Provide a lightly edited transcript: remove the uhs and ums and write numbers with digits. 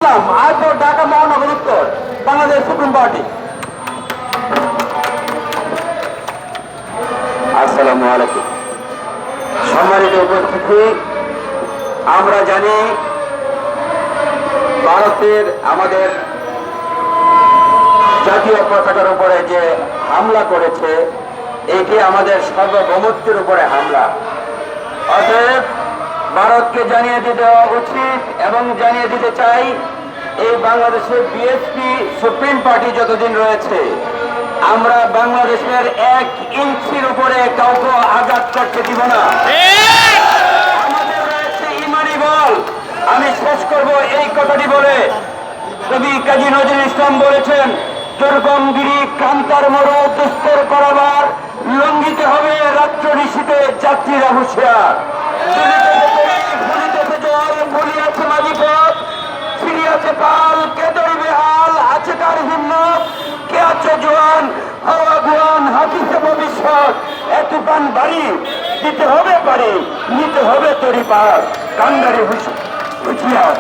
আজও ঢাকা মহানগর উত্তর বাংলাদেশ সুপ্রিম পার্টি। আসসালামু আলাইকুম। সম্মানিত উপস্থিতি, আমরা জানি ভারতের আমাদের জাতীয় পতাকার উপরে যে হামলা করেছে এটি আমাদের সার্বভৌমত্বের উপরে হামলা। অতএব ভারতকে জানিয়ে দিতে উচিত এবং জানিয়ে দিতে চাই, এই বাংলাদেশের বিএসপি সুপ্রিম পার্টি যতদিন রয়েছে আমরা বাংলাদেশের 1 ইঞ্চির উপরে কাউকে আঘাত করতে দিব না। আমাদের রয়েছে ইমানি বল। আমি শেষ করব এই কথাটি বলে, কবি কাজী নজরুল ইসলাম বলেছেন, দুর্গমগিরি কান্তার মরু দুস্তর করাবার, লঙ্ঘিতে হবে রাত্র ঋষিতে যাত্রীরা হুঁশিয়ার। ভুলিয়াছে মাঝি পথ, ফিরিয়াছে পাল, কে ধরিবে হাল, আছে কার হিম্মত, কে আছে জোয়ান, হাওয়া গুয়ান, হাতিছে ভবিষ্যৎ, এত পান বাড়ি দিতে হবে পারে, নিতে হবে তরি পার, কান্দারি হুঁশিয়ার।